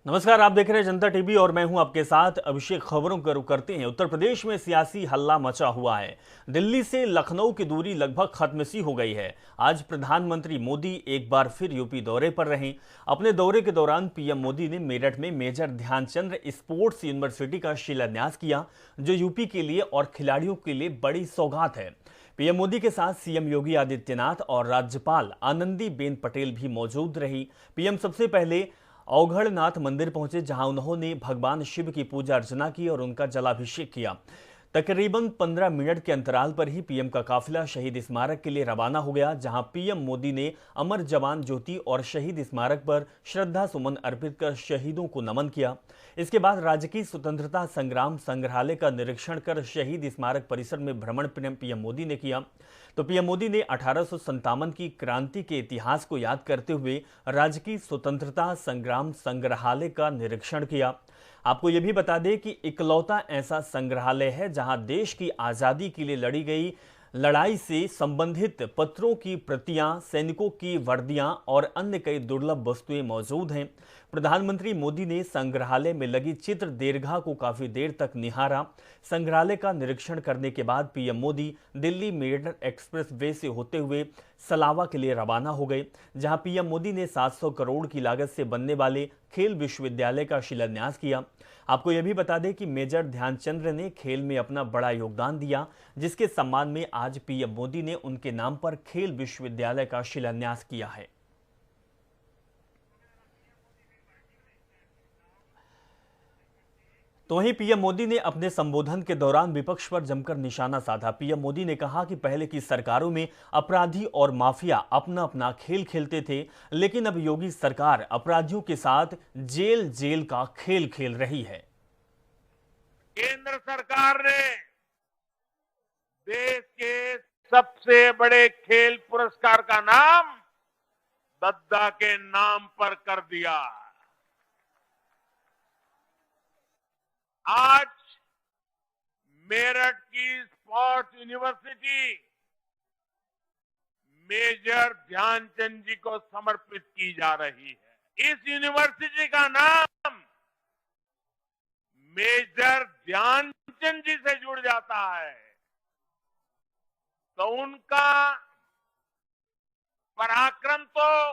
नमस्कार, आप देख रहे हैं जनता टीवी और मैं हूं आपके साथ अभिषेक। खबरों का रुख करते हैं। उत्तर प्रदेश में सियासी हल्ला मचा हुआ है। दिल्ली से लखनऊ की दूरी लगभग खत्म सी हो गई है। आज प्रधानमंत्री मोदी एक बार फिर यूपी दौरे पर रहे। अपने दौरे के दौरान पीएम मोदी ने मेरठ में मेजर ध्यानचंद स्पोर्ट्स यूनिवर्सिटी का शिलान्यास किया, जो यूपी के लिए और खिलाड़ियों के लिए बड़ी सौगात है। पीएम मोदी के साथ सीएम योगी आदित्यनाथ और राज्यपाल आनंदीबेन पटेल भी मौजूद रही। पीएम सबसे पहले अवघड़नाथ मंदिर पहुंचे, जहां उन्होंने भगवान शिव की पूजा अर्चना की और उनका जलाभिषेक किया। तकरीबन 15 मिनट के अंतराल पर ही पीएम का काफिला शहीद स्मारक के लिए रवाना हो गया, जहां पीएम मोदी ने अमर जवान ज्योति और शहीद स्मारक पर श्रद्धा सुमन अर्पित कर शहीदों को नमन किया। इसके बाद राज्य की स्वतंत्रता संग्राम संग्रहालय का निरीक्षण कर शहीद स्मारक परिसर में भ्रमण पीएम मोदी ने किया। तो पीएम मोदी ने 1857 की क्रांति के इतिहास को याद करते हुए राज्य की स्वतंत्रता संग्राम संग्रहालय का निरीक्षण किया। आपको यह भी बता दें कि इकलौता ऐसा संग्रहालय है जहां देश की आजादी के लिए लड़ी गई लड़ाई से संबंधित पत्रों की प्रतियां, सैनिकों की वर्दियां और अन्य कई दुर्लभ वस्तुएं मौजूद हैं। प्रधानमंत्री मोदी ने संग्रहालय में लगी चित्र दीर्घा को काफी देर तक निहारा। संग्रहालय का निरीक्षण करने के बाद PM Modi Delhi Meerut express way से होते हुए सलावा के लिए रवाना हो गए, जहां पीएम मोदी ने 700 करोड़ की लागत से बनने वाले खेल विश्वविद्यालय का शिलान्यास किया। आपको यह भी बता दें कि मेजर ध्यानचंद ने खेल में अपना बड़ा योगदान दिया, जिसके सम्मान में आज पीएम मोदी ने उनके नाम पर खेल विश्वविद्यालय का शिलान्यास किया है। तो वहीं पीएम मोदी ने अपने संबोधन के दौरान विपक्ष पर जमकर निशाना साधा। पीएम मोदी ने कहा कि पहले की सरकारों में अपराधी और माफिया अपना अपना खेल खेलते थे, लेकिन अब योगी सरकार अपराधियों के साथ जेल जेल का खेल खेल रही है। केंद्र सरकार ने देश के सबसे बड़े खेल पुरस्कार का नाम दद्दा के नाम पर कर दिया। आज मेरठ की स्पोर्ट्स यूनिवर्सिटी मेजर ध्यानचंद जी को समर्पित की जा रही है। इस यूनिवर्सिटी का नाम मेजर ध्यानचंद जी से जुड़ जाता है तो उनका पराक्रम तो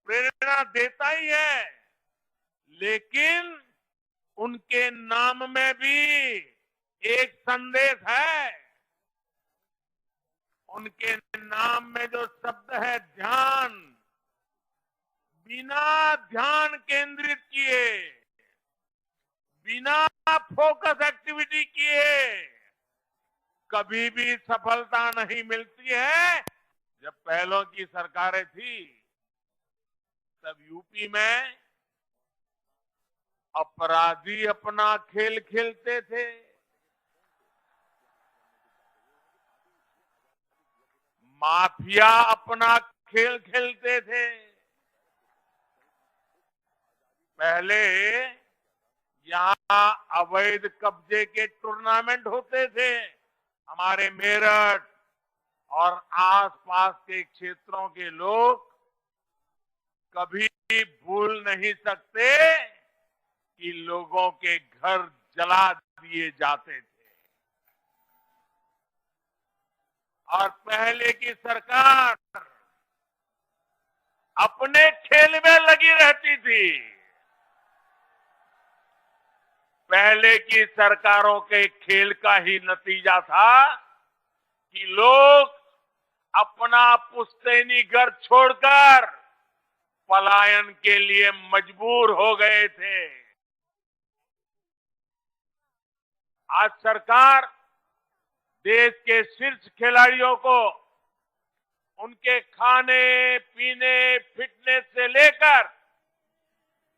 प्रेरणा देता ही है, लेकिन उनके नाम में भी एक संदेश है। उनके नाम में जो शब्द है ध्यान, बिना ध्यान केंद्रित किए, बिना फोकस एक्टिविटी किए कभी भी सफलता नहीं मिलती है। जब पहलों की सरकारें थी तब यूपी में अपराधी अपना खेल खेलते थे, माफिया अपना खेल खेलते थे। पहले यहां अवैध कब्जे के टूर्नामेंट होते थे। हमारे मेरठ और आसपास के क्षेत्रों के लोग कभी भूल नहीं सकते कि लोगों के घर जला दिए जाते थे। और पहले की सरकार अपने खेल में लगी रहती थी। पहले की सरकारों के खेल का ही नतीजा था कि लोग अपना पुश्तैनी घर छोड़कर पलायन के लिए मजबूर हो गए थे। आज सरकार देश के शीर्ष खिलाड़ियों को उनके खाने पीने, फिटनेस से लेकर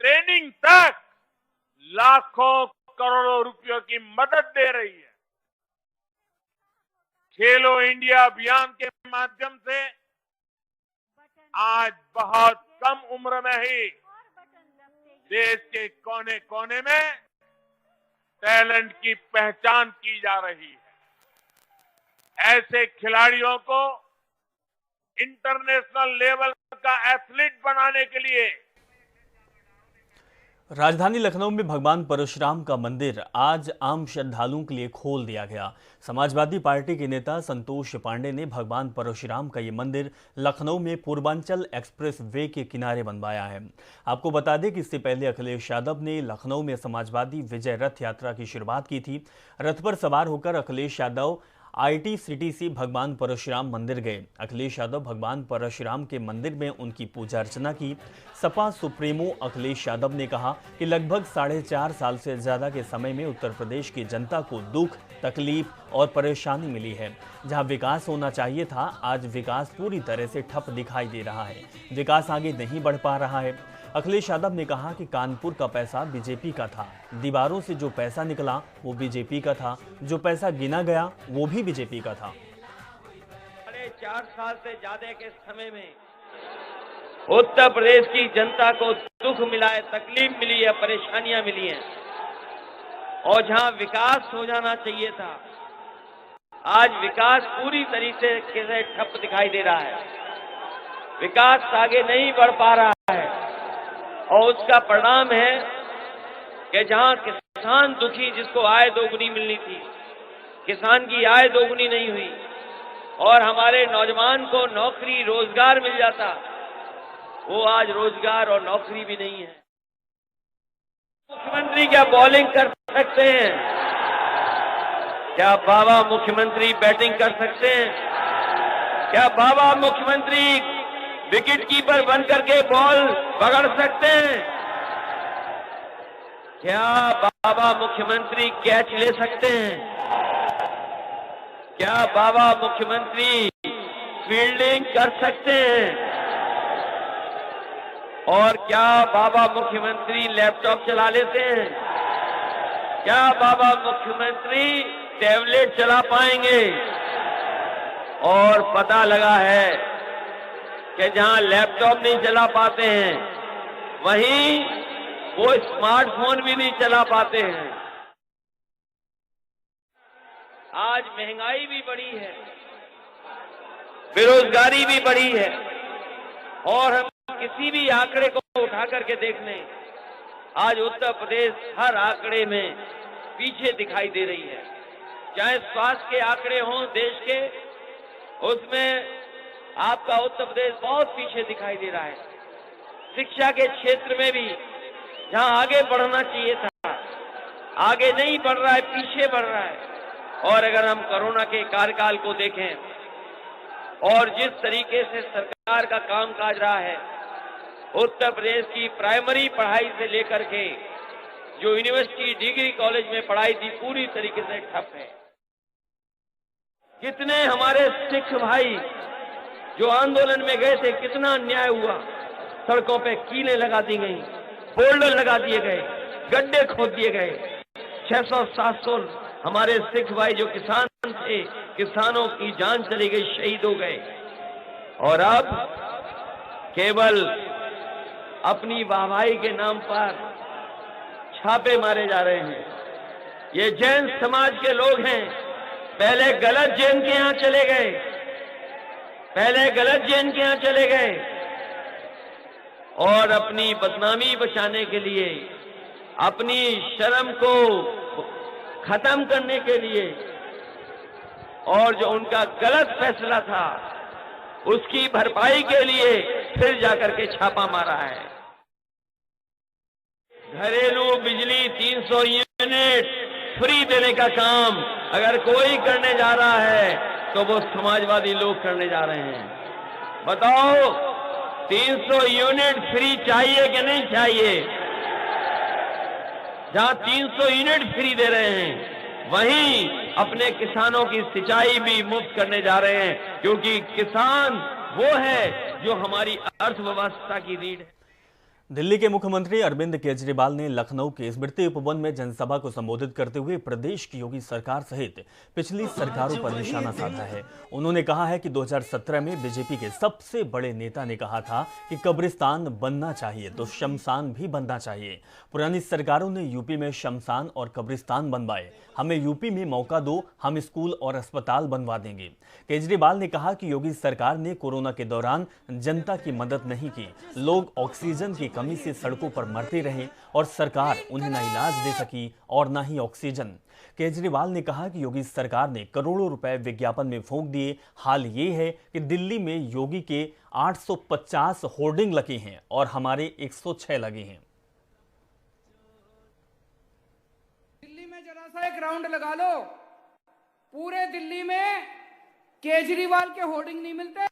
ट्रेनिंग तक लाखों करोड़ों रुपयों की मदद दे रही है। खेलो इंडिया अभियान के माध्यम से आज बहुत कम उम्र में ही देश के कोने कोने में टैलेंट की पहचान की जा रही है। ऐसे खिलाड़ियों को इंटरनेशनल लेवल का एथलीट बनाने के लिए राजधानी लखनऊ में भगवान परशुराम का मंदिर आज आम श्रद्धालुओं के लिए खोल दिया गया। समाजवादी पार्टी के नेता संतोष पांडे ने भगवान परशुराम का ये मंदिर लखनऊ में पूर्वांचल एक्सप्रेस वे के किनारे बनवाया है। आपको बता दें कि इससे पहले अखिलेश यादव ने लखनऊ में समाजवादी विजय रथ यात्रा की शुरुआत की थी। रथ पर सवार होकर अखिलेश यादव आईटी सिटी से भगवान परशुराम मंदिर गए। अखिलेश यादव भगवान परशुराम के मंदिर में उनकी पूजा अर्चना की। सपा सुप्रीमो अखिलेश यादव ने कहा कि लगभग 4.5 साल से ज्यादा के समय में उत्तर प्रदेश की जनता को दुख, तकलीफ और परेशानी मिली है। जहां विकास होना चाहिए था, आज विकास पूरी तरह से ठप दिखाई दे रहा है। विकास आगे नहीं बढ़ पा रहा है। अखिलेश यादव ने कहा कि कानपुर का पैसा बीजेपी का था, दीवारों से जो पैसा निकला वो बीजेपी का था, जो पैसा गिना गया वो भी बीजेपी का था। 4.5 साल से ज्यादा के समय में उत्तर प्रदेश की जनता को दुख मिला है, तकलीफ मिली है, परेशानियां मिली हैं, और जहां विकास हो जाना चाहिए था, आज विकास पूरी तरीके से ठप दिखाई दे रहा है। विकास आगे नहीं बढ़ पा रहा है और उसका परिणाम है कि जहां किसान दुखी, जिसको आय दोगुनी मिलनी थी, किसान की आय दोगुनी नहीं हुई और हमारे नौजवान को नौकरी रोजगार मिल जाता, वो आज रोजगार और नौकरी भी नहीं है। मुख्यमंत्री क्या बॉलिंग कर सकते हैं? क्या बाबा मुख्यमंत्री बैटिंग कर सकते हैं? क्या बाबा मुख्यमंत्री विकेट कीपर बन करके बॉल पकड़ सकते हैं? क्या बाबा मुख्यमंत्री कैच ले सकते हैं? क्या बाबा मुख्यमंत्री फील्डिंग कर सकते हैं? और क्या बाबा मुख्यमंत्री लैपटॉप चला लेते हैं? क्या बाबा मुख्यमंत्री टैबलेट चला पाएंगे? और पता लगा है कि जहां लैपटॉप नहीं चला पाते हैं, वहीं वो स्मार्टफोन भी नहीं चला पाते हैं। आज महंगाई भी बढ़ी है, बेरोजगारी भी बढ़ी है, और हम किसी भी आंकड़े को उठा करके देख लें, आज उत्तर प्रदेश हर आंकड़े में पीछे दिखाई दे रही है। चाहे स्वास्थ्य के आंकड़े हों देश के, उसमें आपका उत्तर प्रदेश बहुत पीछे दिखाई दे रहा है। शिक्षा के क्षेत्र में भी जहां आगे बढ़ना चाहिए था, आगे नहीं बढ़ रहा है, पीछे बढ़ रहा है। और अगर हम कोरोना के कार्यकाल को देखें और जिस तरीके से सरकार का कामकाज रहा है, उत्तर प्रदेश की प्राइमरी पढ़ाई से लेकर के जो यूनिवर्सिटी, डिग्री कॉलेज में पढ़ाई थी, पूरी तरीके से ठप है। कितने हमारे सिख भाई जो आंदोलन में गए थे, कितना अन्याय हुआ। सड़कों पे कीलें लगा दी गई, बोल्डर लगा दिए गए, गड्ढे खोद दिए गए। 600-700 हमारे सिख भाई जो किसान थे, किसानों की जान चली गई, शहीद हो गए। और अब केवल अपनी वाहवाही के नाम पर छापे मारे जा रहे हैं। ये जैन समाज के लोग हैं, पहले गलत जैन के यहां चले गए, और अपनी बदनामी बचाने के लिए, अपनी शर्म को खत्म करने के लिए, और जो उनका गलत फैसला था उसकी भरपाई के लिए फिर जाकर के छापा मारा है। घरेलू बिजली 300 यूनिट फ्री देने का काम अगर कोई करने जा रहा है तो वो समाजवादी लोग करने जा रहे हैं। बताओ, 300 यूनिट फ्री चाहिए कि नहीं चाहिए? जहां 300 यूनिट फ्री दे रहे हैं, वहीं अपने किसानों की सिंचाई भी मुफ्त करने जा रहे हैं, क्योंकि किसान वो है जो हमारी अर्थव्यवस्था की रीढ़ है। दिल्ली के मुख्यमंत्री अरविंद केजरीवाल ने लखनऊ के स्मृति उपवन में जनसभा को संबोधित करते हुए प्रदेश की योगी सरकार सहित पिछली सरकारों पर निशाना साधा है। उन्होंने कहा है कि 2017 में बीजेपी के सबसे बड़े नेता ने कहा था कि कब्रिस्तान बनना चाहिए तो शमशान भी बनना चाहिए। पुरानी सरकारों ने यूपी में शमशान और कब्रिस्तान बनवाए, हमें यूपी में मौका दो, हम स्कूल और अस्पताल बनवा देंगे। केजरीवाल ने कहा कि योगी सरकार ने कोरोना के दौरान जनता की मदद नहीं की, लोग ऑक्सीजन की कमी से सड़कों पर मरते रहे और सरकार उन्हें ना इलाज दे सकी और ना ही ऑक्सीजन। केजरीवाल ने कहा कि योगी सरकार ने करोड़ों रुपए विज्ञापन में फूंक दिए। हाल ये है कि दिल्ली में योगी के 850 होर्डिंग लगे हैं और हमारे 106 लगे हैं। दिल्ली में जरा सा एक राउंड लगा लो, पूरे दिल्ली में केजरीवाल के होर्डिंग नहीं मिलते,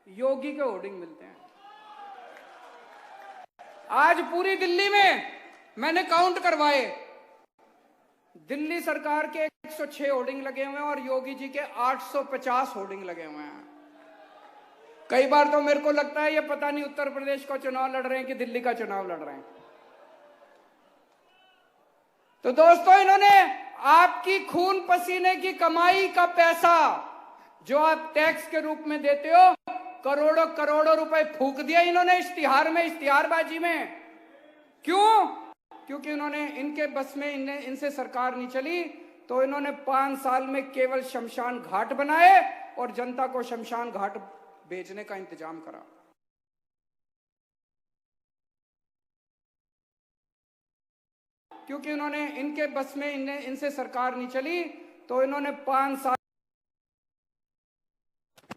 योगी के होर्डिंग मिलते हैं। आज पूरी दिल्ली में मैंने काउंट करवाए, दिल्ली सरकार के 106 होर्डिंग लगे हुए हैं और योगी जी के 850 होर्डिंग लगे हुए हैं। कई बार तो मेरे को लगता है ये पता नहीं उत्तर प्रदेश का चुनाव लड़ रहे हैं कि दिल्ली का चुनाव लड़ रहे हैं। तो दोस्तों, इन्होंने आपकी खून पसीने की कमाई का पैसा जो आप टैक्स के रूप में देते हो, करोड़ों करोड़ों रुपए फूंक दिया इन्होंने इश्तिहार में, इश्तिहारबाजी में। क्यों? क्योंकि इन्होंने इनके बस में इनसे सरकार नहीं चली, तो इन्होंने 5 साल में केवल शमशान घाट बनाए और जनता को शमशान घाट बेचने का इंतजाम करा। क्योंकि इन्होंने इनके बस में इनसे सरकार नहीं चली, तो इन्होंने 5 साल।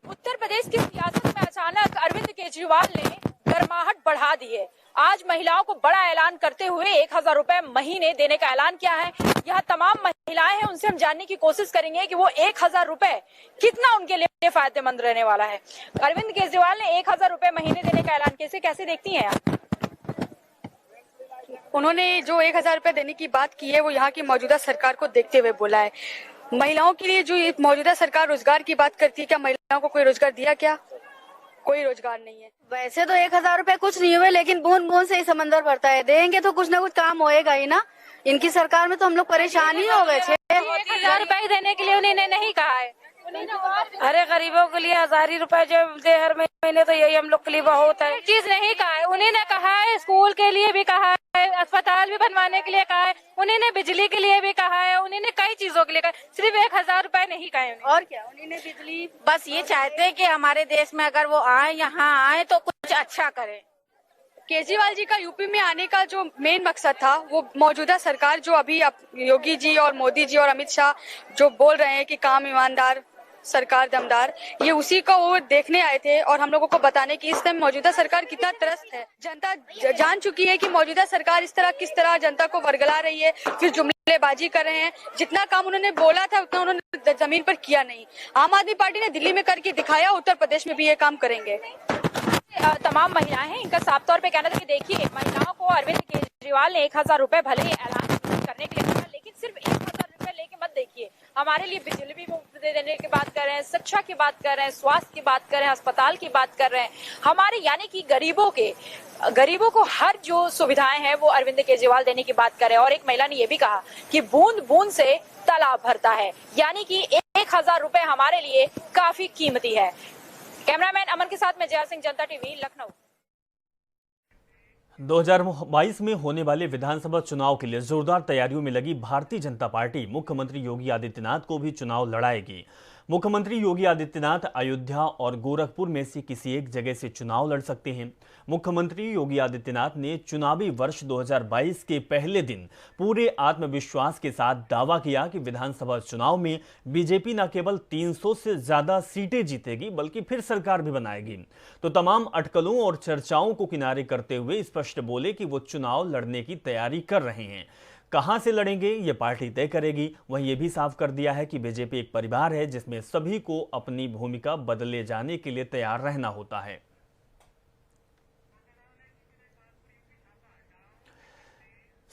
उत्तर प्रदेश की सियासत में अचानक अरविंद केजरीवाल ने गर्माहट बढ़ा दी है। आज महिलाओं को बड़ा ऐलान करते हुए 1000 रुपए महीने देने का ऐलान किया है। यह तमाम महिलाएं हैं, उनसे हम जानने की कोशिश करेंगे कि वो 1000 रुपए कितना उनके लिए फायदेमंद रहने वाला है। अरविंद केजरीवाल ने 1000 रुपए महीने देने का ऐलान कैसे देखती हैं आप? उन्होंने जो 1000 रुपए देने की बात की है वो यहाँ की मौजूदा सरकार को देखते हुए बोला है। महिलाओं के लिए जो मौजूदा सरकार रोजगार की बात करती है, क्या महिलाओं को कोई रोजगार दिया? क्या कोई रोजगार नहीं है। वैसे तो 1000 रुपए कुछ नहीं हुए, लेकिन बूंद बूंद से ही समंदर भरता है। देंगे तो कुछ ना कुछ काम होएगा ही ना। इनकी सरकार में तो हम लोग परेशान ही हो गए थे। 1000 रुपए देने के लिए उन्होंने नहीं कहा है। अरे गरीबों के लिए 1000 रुपए जो दे हर महीने, तो यही हम लोग के लिए बहुत है। चीज नहीं कहा है, उन्होंने कहा है स्कूल के लिए भी कहा है, अस्पताल भी बनवाने के लिए कहा है, उन्होंने बिजली के लिए भी कहा है, उन्होंने कई चीजों के लिए कहा, सिर्फ 1000 रुपए नहीं कहे। और क्या उन्होंने बिजली, बस ये चाहते हैं कि हमारे देश में अगर वो आए, यहाँ आए तो कुछ अच्छा करें। केजरीवाल जी का यूपी में आने का जो मेन मकसद था, वो मौजूदा सरकार जो अभी योगी जी और मोदी जी और अमित शाह जो बोल रहे हैं कि काम ईमानदार, सरकार दमदार, ये उसी को वो देखने आए थे और हम लोगों को बताने की इस टाइम मौजूदा सरकार कितना त्रस्त है। जनता जान चुकी है कि मौजूदा सरकार किस तरह जनता को वर्गला रही है, फिर जुमलेबाजी कर रहे हैं। जितना काम उन्होंने बोला था उतना उन्होंने जमीन पर किया नहीं। आम आदमी पार्टी ने दिल्ली में करके दिखाया, उत्तर प्रदेश में भी ये काम करेंगे। तमाम महिलाएं हैं, इनका साफ तौर पे कहना था कि देखिए, महिलाओं को अरविंद केजरीवाल ने 1000 रुपए भले ही ऐलान करने के लिए कहा, लेकिन सिर्फ 1000 रुपए लेके मत देखिए। हमारे लिए बिजली भी मुफ्त दे देने की बात कर रहे हैं, शिक्षा की बात कर रहे हैं, स्वास्थ्य की बात कर रहे हैं, अस्पताल की बात कर रहे हैं। हमारे यानी कि गरीबों को हर जो सुविधाएं हैं वो अरविंद केजरीवाल देने की बात कर रहे हैं। और एक महिला ने यह भी कहा कि बूंद बूंद से तालाब भरता है, यानी कि 1000 रुपए हमारे लिए काफी कीमती है। कैमरामैन अमन के साथ में जया सिंह, जनता टीवी, लखनऊ। 2022 में होने वाले विधानसभा चुनाव के लिए जोरदार तैयारियों में लगी भारतीय जनता पार्टी मुख्यमंत्री योगी आदित्यनाथ को भी चुनाव लड़ाएगी। मुख्यमंत्री योगी आदित्यनाथ अयोध्या और गोरखपुर में से किसी एक जगह से चुनाव लड़ सकते हैं। मुख्यमंत्री योगी आदित्यनाथ ने चुनावी वर्ष 2022 के पहले दिन पूरे आत्मविश्वास के साथ दावा किया कि विधानसभा चुनाव में बीजेपी न केवल 300 से ज्यादा सीटें जीतेगी बल्कि फिर सरकार भी बनाएगी। तो तमाम अटकलों और चर्चाओं को किनारे करते हुए स्पष्ट बोले कि वो चुनाव लड़ने की तैयारी कर रहे हैं। कहां से लड़ेंगे ये पार्टी तय करेगी। वहीं ये भी साफ कर दिया है कि बीजेपी एक परिवार है जिसमें सभी को अपनी भूमिका बदले जाने के लिए तैयार रहना होता है।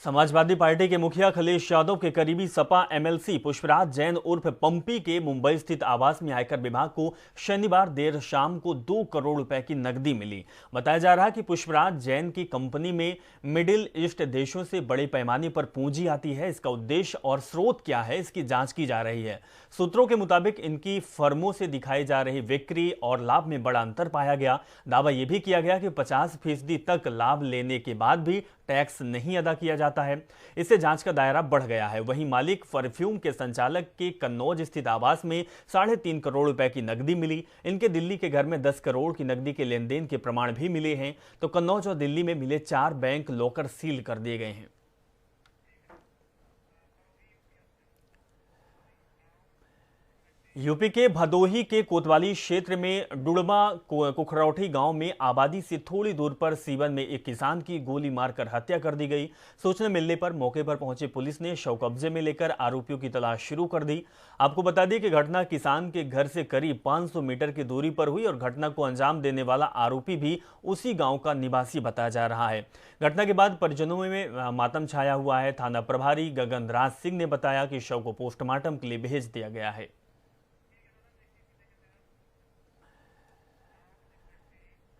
समाजवादी पार्टी के मुखिया अखिलेश यादव के करीबी सपा एमएलसी पुष्पराज जैन उर्फ पंपी के मुंबई स्थित आवास में आयकर विभाग को शनिवार देर शाम को 2 करोड़ रुपए की नकदी मिली। बताया जा रहा है कि पुष्पराज जैन की कंपनी में मिडिल ईस्ट देशों से बड़े पैमाने पर पूंजी आती है। इसका उद्देश्य और स्रोत क्या है, इसकी जांच की जा रही है। सूत्रों के मुताबिक इनकी फर्मों से दिखाई जा रही बिक्री और लाभ में बड़ा अंतर पाया गया। दावा यह भी किया गया कि 50% तक लाभ लेने के बाद भी टैक्स नहीं अदा किया जाता। जाता है। इससे जांच का दायरा बढ़ गया है। वहीं मालिक परफ्यूम के संचालक के कन्नौज स्थित आवास में 3.5 करोड़ रुपए की नकदी मिली। इनके दिल्ली के घर में 10 करोड़ की नकदी के लेन देन के प्रमाण भी मिले हैं। तो कन्नौज और दिल्ली में मिले 4 बैंक लॉकर सील कर दिए गए हैं। यूपी के भदोही के कोतवाली क्षेत्र में डुड़मा कुखरौठी गांव में आबादी से थोड़ी दूर पर सीवन में एक किसान की गोली मारकर हत्या कर दी गई। सूचना मिलने पर मौके पर पहुंची पुलिस ने शव कब्जे में लेकर आरोपियों की तलाश शुरू कर दी। आपको बता दें कि घटना किसान के घर से करीब 500 मीटर की दूरी पर हुई और घटना को अंजाम देने वाला आरोपी भी उसी गाँव का निवासी बताया जा रहा है। घटना के बाद परिजनों में मातम छाया हुआ है। थाना प्रभारी गगन राज सिंह ने बताया कि शव को पोस्टमार्टम के लिए भेज दिया गया है।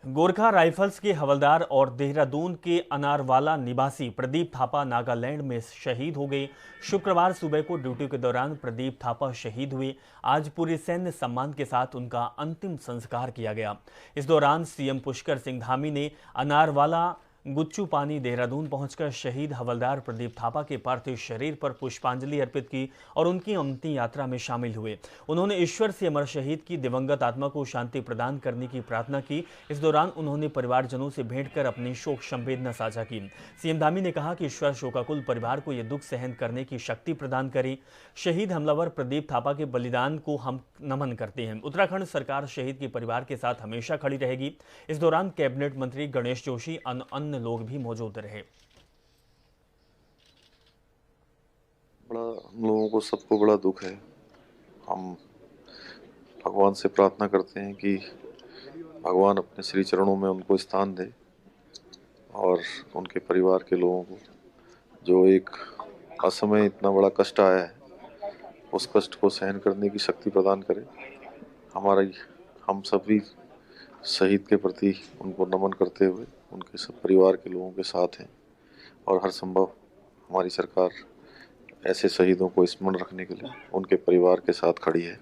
गोरखा राइफल्स के हवलदार और देहरादून के अनारवाला निवासी प्रदीप थापा नागालैंड में शहीद हो गए। शुक्रवार सुबह को ड्यूटी के दौरान प्रदीप थापा शहीद हुए। आज पूरे सैन्य सम्मान के साथ उनका अंतिम संस्कार किया गया। इस दौरान सीएम पुष्कर सिंह धामी ने अनारवाला गुच्चू पानी देहरादून पहुंचकर शहीद हवलदार प्रदीप थापा के पार्थिव शरीर पर पुष्पांजलि अर्पित की और उनकी अंतिम यात्रा में शामिल हुए। उन्होंने ईश्वर से अमर शहीद की दिवंगत आत्मा को शांति प्रदान करने की प्रार्थना की। इस दौरान उन्होंने परिवारजनों से भेंट कर अपनी शोक संवेदना साझा की। सीएम धामी ने कहा कि ईश्वर शोकाकुल परिवार को यह दुख सहन करने की शक्ति प्रदान करे। शहीद हमलावर प्रदीप थापा के बलिदान को हम नमन करते हैं। उत्तराखंड सरकार शहीद के परिवार के साथ हमेशा खड़ी रहेगी। इस दौरान कैबिनेट मंत्री गणेश जोशी अन्य लोग भी मौजूद रहे। बड़ा हम लोगों को सबको बड़ा दुख है। हम भगवान से प्रार्थना करते हैं कि भगवान अपने श्री चरणों में उनको स्थान दे और उनके परिवार के लोगों को जो एक असमय इतना बड़ा कष्ट आया है उस कष्ट को सहन करने की शक्ति प्रदान करे। हम सभी शहीद के प्रति उनको नमन करते हुए उनके सब परिवार के लोगों के साथ हैं और हर संभव हमारी सरकार ऐसे शहीदों को स्मरण रखने के लिए उनके परिवार के साथ खड़ी है।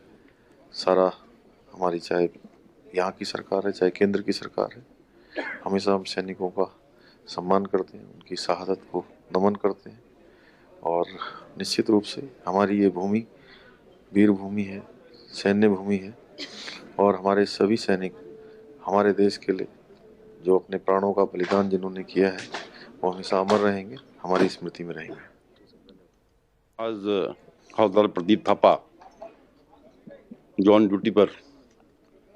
सारा हमारी चाहे यहाँ की सरकार है चाहे केंद्र की सरकार है, हमेशा हम सैनिकों का सम्मान करते हैं, उनकी शहादत को नमन करते हैं और निश्चित रूप से हमारी ये भूमि वीर भूमि है, सैन्य भूमि है और हमारे सभी सैनिक हमारे देश के लिए जो अपने प्राणों का बलिदान जिन्होंने किया है वो हमेशा अमर रहेंगे, हमारी स्मृति में रहेंगे। आज हवलदार प्रदीप थापा जो ऑन ड्यूटी पर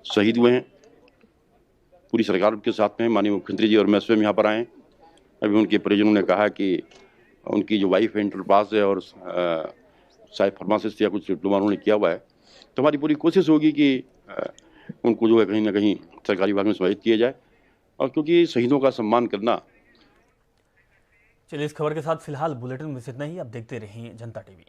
शहीद हुए हैं, पूरी सरकार उनके साथ में, माननीय मुख्यमंत्री जी और मैं स्वयं यहाँ पर आए। अभी उनके परिजनों ने कहा कि उनकी जो वाइफ है इंटर पास है और शायद फार्मासिस्ट या कुछ डिप्लोमा उन्होंने किया हुआ है, तो हमारी पूरी कोशिश होगी कि उनको जो है कहीं ना कहीं सरकारी विभाग में समाहित किया जाए और क्योंकि शहीदों का सम्मान करना। चलिए इस खबर के साथ फिलहाल बुलेटिन में इतना ही। आप देखते रहिए जनता टीवी।